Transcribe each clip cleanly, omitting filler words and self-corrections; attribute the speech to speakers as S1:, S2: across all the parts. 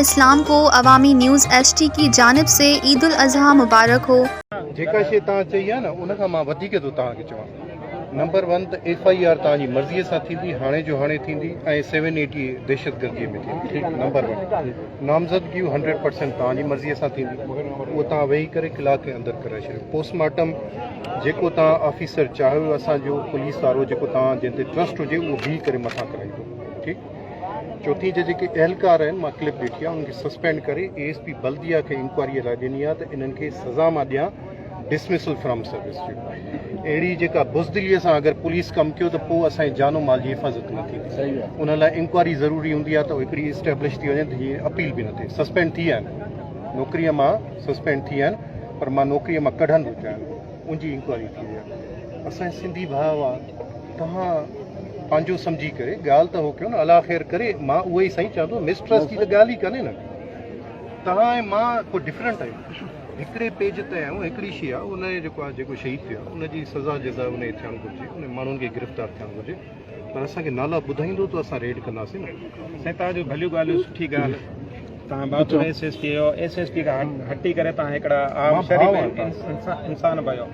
S1: इस्लाम को अवामी news HD की जानिब से ईद उल अज़हा मुबारक हो।
S2: जेका शइ तव्हां चई आहे न उन खां मां वधीक थो तव्हांखे चवां। नंबर 1 त FIR तव्हांजी मर्ज़ीअ सां थींदी, हाणे जो हाणे थींदी, ऐं 780 दहशतगर्दीअ में थींदी। ठीकु, नंबर 1 नामज़दगियूं 100% तव्हांजी मर्ज़ीअ सां थींदी, उहो तव्हां वेही करे कलाक जे अंदरि कराए छॾियो। पोस्टमार्टम जेको तव्हां ऑफिसर चाहियो, असांजो पुलिस वारो जेको तव्हां जंहिं ते ट्रस्ट हुजे उहो बीह करे मथां कराईंदो। ठीकु, चौथी जेके एहलकार आहिनि मां क्लिप ॾिठी आहे, उनखे सस्पेंड करे ASP बल्दिया खे इंक्वायरीअ लाइ ॾिनी आहे त इन्हनि खे सज़ा मां ॾियां डिसमिसल फ्रॉम सर्विस जो। अहिड़ी जेका बुज़दिलीअ सां अगरि पुलिस कमु कयो त पोइ असांजे जानो माल जी हिफ़ाज़त न थींदी। उन लाइ इंक्वायरी ज़रूरी हूंदी आहे त हिकिड़ी इस्टेब्लिश थी वञे त हीअ अपील बि न थिए। सस्पेंड थी विया आहिनि, नौकरीअ मां सस्पेंड थी विया आहिनि, पर मां नौकरीअ मां कढनि थो चाहियां, उनजी इंक्वायरी थी वई आहे। असांजे सिंधी भाउ आहे, तव्हां पंहिंजो सम्झी करे ॻाल्हि त हो कयो न, अला ख़ैर करे। मां उहो ई साईं चवां थो, मिसट्रस्ट जी त ॻाल्हि ई कान्हे न। तव्हां ऐं मां को डिफरेंट आहियूं, हिकिड़े पेज ते आहियूं। हिकिड़ी शइ आहे, उन जेको शहीद थियो आहे उनजी सज़ा जज़ा उन थियणु घुरिजे, उन माण्हुनि खे गिरफ़्तार थियणु घुरिजे, पर असांखे नाला ॿुधाईंदो त असां रेड कंदासीं न।
S3: साईं तव्हांजो भलियूं ॻाल्हियूं, सुठी ॻाल्हि। तव्हां बात SSP जो SSP खां हटी करे तव्हां हिकिड़ा आम शरीफ़ इंसान बयो।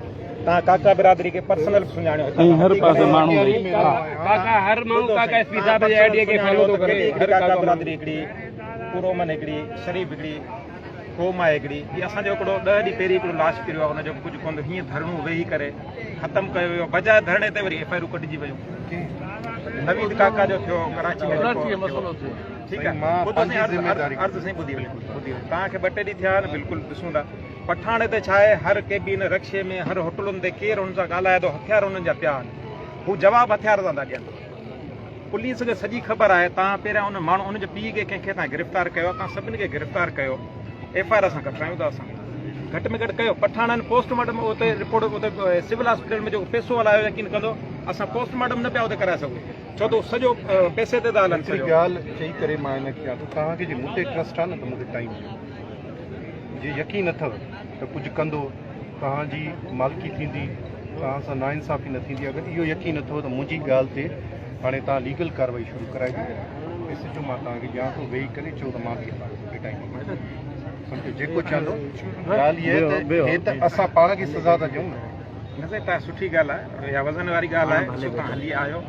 S3: तव्हां काका बिरादरी खे पर्सनल सुञाणियो, हर पासे माण्हू काका, हर माण्हू काका SP साहब जे आइडिया खे फॉलो थो करे। हर काका बिरादरी हिकिड़ी, पुरोमन हिकिड़ी, शरीफ़ हिकिड़ी, क़ौम आहे हिकिड़ी। हीअ असांजो हिकिड़ो 10 ॾींहं पहिरीं हिकिड़ो लाश किरियो आहे, हुनजो कुझु कोन हीअं धरणो वेही करे ख़तमु कयो वियो, बजाए धरणे ते वरी FIR कढिजी वियूं। नवीद काका जो थियो कराची में मसलो थियो। ठीकु आहे, अर्ज़ साईं ॿुधी वञे। तव्हांखे 2 टे ॾींहं थिया आहिनि, बिल्कुलु ॾिसूं था। पठाणे ते छा आहे, हर केबिन रक्शे में, हर होटलुनि ते केरु हुन सां ॻाल्हाए थो, हथियार हुननि जा पिया आहिनि, हू जवाबु हथियार सां था ॾियनि। पुलिस खे सॼी ख़बर आहे। तव्हां पहिरियां उन माण्हू, उनजे पीउ खे कंहिंखे तव्हां गिरफ़्तार कयो, तव्हां सभिनी खे गिरफ़्तार कयो, FIR असां कटायूं था। असां घटि में घटि कयो। पठाणनि पोस्टमार्टम उते रिपोर्ट, उते सिविल हॉस्पिटल में जेको पैसो हलायो, यकीन कंदो असां पोस्टमार्टम न पिया उते कराए सघूं, छो त सॼो पैसे ते था हलनि।
S2: हिकिड़ी ॻाल्हि चई करे मां हिन कयां थो, तव्हांखे जे मूं ते ट्रस्ट आहे न त मूंखे टाइम ॾियो। जे यकीन अथव त कुझु कंदो, तव्हांजी मालिकी थींदी, तव्हां सां नाइंसाफ़ी न थींदी। अगरि इहो यकीन अथव त मुंहिंजी ॻाल्हि ते हाणे तव्हां लीगल कार्रवाई शुरू कराए ॾियो। पैसे जो मां तव्हांखे ॾियां थो, वेही करे चओ त मां टाइम सम्झो जेको चवंदो। ॻाल्हि इहा आहे त असां पाण खे सज़ा था ॾियूं न।
S3: तव्हां सुठी ॻाल्हि आहे, इहा वज़न वारी ॻाल्हि आहे। तव्हां हली आहियो,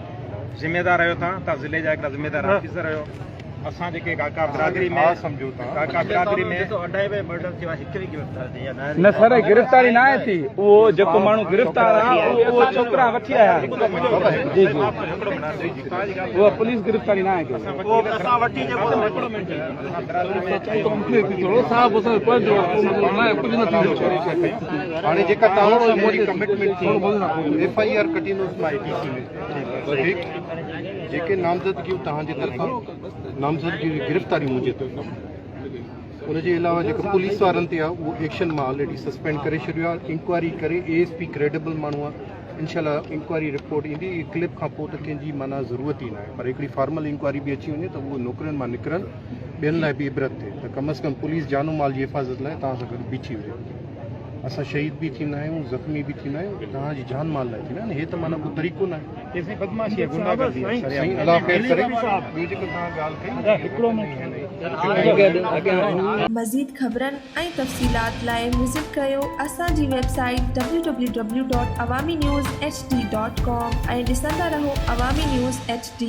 S3: ज़िम्मेदार आहियो, तव्हां ज़िले जा हिकिड़ा ज़िम्मेदार ऑफिसर आहियो। असां जेके काका बिरादरी में,
S2: सम्झो तव्हां
S3: काका बिरादरी में
S4: न सर, गिरफ़्तारी न आहे थी। उहो जेको माण्हू गिरफ़्तार आहे उहो छोकिरा वठी आया आहिनि। जी जी, उहा पुलिस गिरफ़्तारी न आहे।
S2: हाणे जेका तव्हां मुंहिंजी कमिटमेंट थी, FIR कटींदुसि मां ADC में। जेके नामज़दगियूं तव्हांजे तरफ़ां नामज़दगी गिरफ़्तारी मुंहिंजे तरफ़ां, उनजे अलावा जेको पुलिस वारनि ते आहे उहो एक्शन मां ऑलरेडी सस्पेंड करे छॾियो आहे। इंक्वायरी करे ASP क्रेडिबल माण्हू आहे, इंशाल्लाह इंक्वायरी रिपोर्ट ईंदी। क्लिप खां पोइ त कंहिंजी माना ज़रूरत ई न आहे, पर हिकिड़ी फॉर्मल इंक्वायरी बि अची वञे त उहो नौकरियुनि मां निकिरनि, ॿियनि लाइ बि इबरत थिए त कम अज़ कम पुलिस जानो माल जी हिफ़ाज़त लाइ तव्हां सां गॾु बीठी हुजे। असां शहीद भी थींदा आहियूं, ज़ख़्मी भी थींदा आहियूं, तव्हांजी जान माल लाइ थींदा आहिनि। हे त माना को तरीक़ो न आहे।
S3: बदमाशी आहे, गुंडागर्दी आहे।
S2: साईं अला ख़ैर करे। ॿियो जेको तव्हां ॻाल्हि कई,
S5: मज़ीद ख़बरनि ऐं तफ़सीलात लाइ विज़िट कयो असांजी वेबसाइट www.awamiNewsHD.com ऐं ॾिसंदा रहो अवामी न्यूज़ HD।